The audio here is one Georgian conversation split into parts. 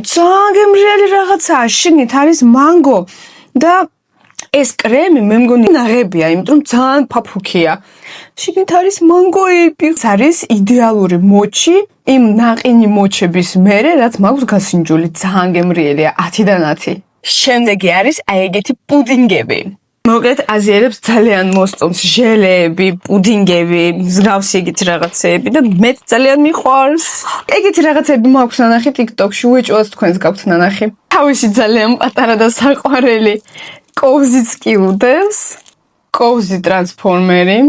ძალიან გემრიელი რაღაცაა, შიგნით არის მანგო და ეს კრემი მე მგონი ნაღებია, იმიტომ ძალიან ფაფუქია. შიგნით არის მანგოები, არის იდეალური მოჩი, იმ ნაყინი მოჩების მერე, რაც მაქვს გასინჯული, ძალიან გემრიელია, 10-დან 10. შემდეგი არის აი ეგეთი პუდინგები. მოკლედ აზიელებს ძალიან მოსწონს ჟელეები, პუდინგები, მსგავსი ეგეთი რაღაცეები და მე ძალიან მიყვარს. ეგეთი რაღაცეები მაქვს ნანახი TikTok-ში, უეჭვად თქვენს გაქვთ ნანახი. თავისი ძალიან პატარა და საყვარელი კოვზიც კი უდევს, კოვზი ტრანსფორმერი.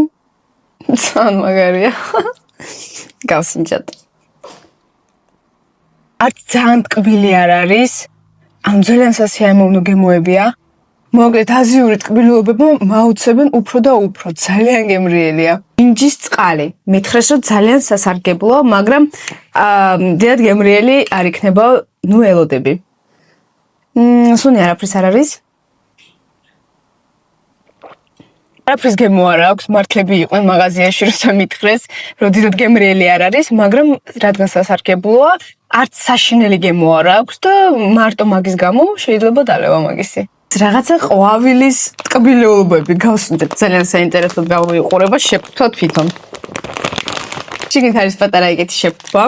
ძალიან მაგარია. გავსინჯად. არც ძალიან ტკბილი არ არის. ამ ძალიან სასიამოვნო გემოებია. მოკლედ აზიური ტკბილობები მაუცებენ უფრო და უფრო, ძალიან გემრიელია. მინჯის წყალი. მითხრეს, რომ ძალიან სასარგებლოა, მაგრამ დიდად გემრიელი არ იქნება, ნუ ელოდები. სუნი არაფრის არ არის. არაფრის გემო არ აქვს, მართლები იყვნენ მაღაზიაში, როცა მითხრეს, რომ დიდად გემრიელი არ არის, მაგრამ რადგან სასარგებლოა, არც საშინელი გემო არ აქვს და მარტო მაგის გამო შეიძლება დალევა მაგისი. რაღაცა ყვავილის ტკბილეულობები გავსინჯეთ, ძალიან საინტერესოდ გავიყურება, შეფუთოთ თვითონ. შიგნით არის პატარა ეგეთი შეფუთვა,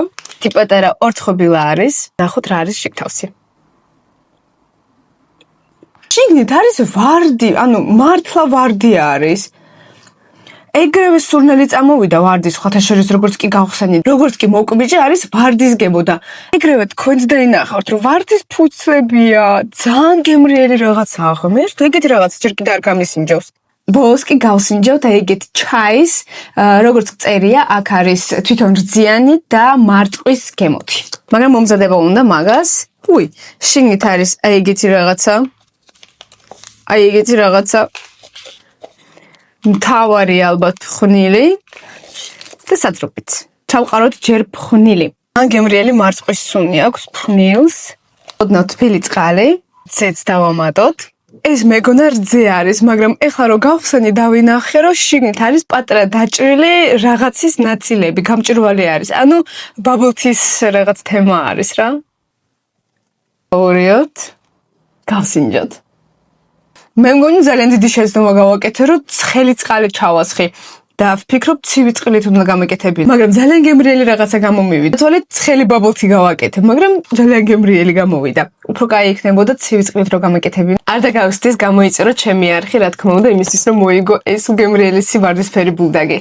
პატარა ორცხობილა არის, ნახოთ რა არის შიგთავსი. შიგნით არის ვარდი, ანუ მართლა ვარდი არის. ეგრევე სურნელი წამოვიდა ვარდის, სხვათა შორის როგორც კი გავხსენით, როგორც კი მოკბიჯი არის ვარდის გემო და ეგრევე თქვენც დაინახავთ, რომ ვარდის ფუცლებია, ძალიან გემრიელი რაღაცაა ხო? მე ეგეთი რაღაც ჯერ კიდე არ გამისინჯავს. ბოლოს კი გავსინჯავთ ეგეთ ჩაის, როგორც წერია, აქ არის თვითონ რძიანი და მარწყვის გემოთი. მაგრამ მომზადება უნდა მაგას. უი, შიგნით არის აი ეგეთი რაღაცა. აი ეგეთი რაღაცა. მთავარი ალბათ ფხვნილი და საძრობიც. ჩავყაროთ ჯერ ფხვნილი. ან გემრიელი მარწყვის სუნი აქვს ფხვნილს. ოდნავ თბილი წყალი, ცეც დავამატოთ. ეს მეგონა რძე არის, მაგრამ ეხლა რო გავხსენი დავინახე, რომ შიგნით არის პატარა დაჭრილი რაღაცის ნაწილები, გამჭვირვალე არის. ანუ ბაბლთის რაღაც თემა არის რა. ორიოთ. გავსინჯოთ. მე მგონი ძალიან დიდი შეცდომა გავაკეთე, რომ ცხელი წყალი ჩავასხი და ვფიქრობ ცივი წყლით უნდა გამეკეთებინა. მაგრამ ძალიან გემრიელი რაღაცა გამომივიდა. თვალეთ ცხელი ბაბლთი გავაკეთე, მაგრამ ძალიან გემრიელი გამოვიდა. უფრო კაი იქნებოდა ცივი წყლით რო გამეკეთებინა. არ დაგავსდეს გამოიწერო ჩემი არხი, რა თქმა უნდა, იმისთვის რომ მოიგო ეს გემრიელი ვარდისფერი ბულდაგი.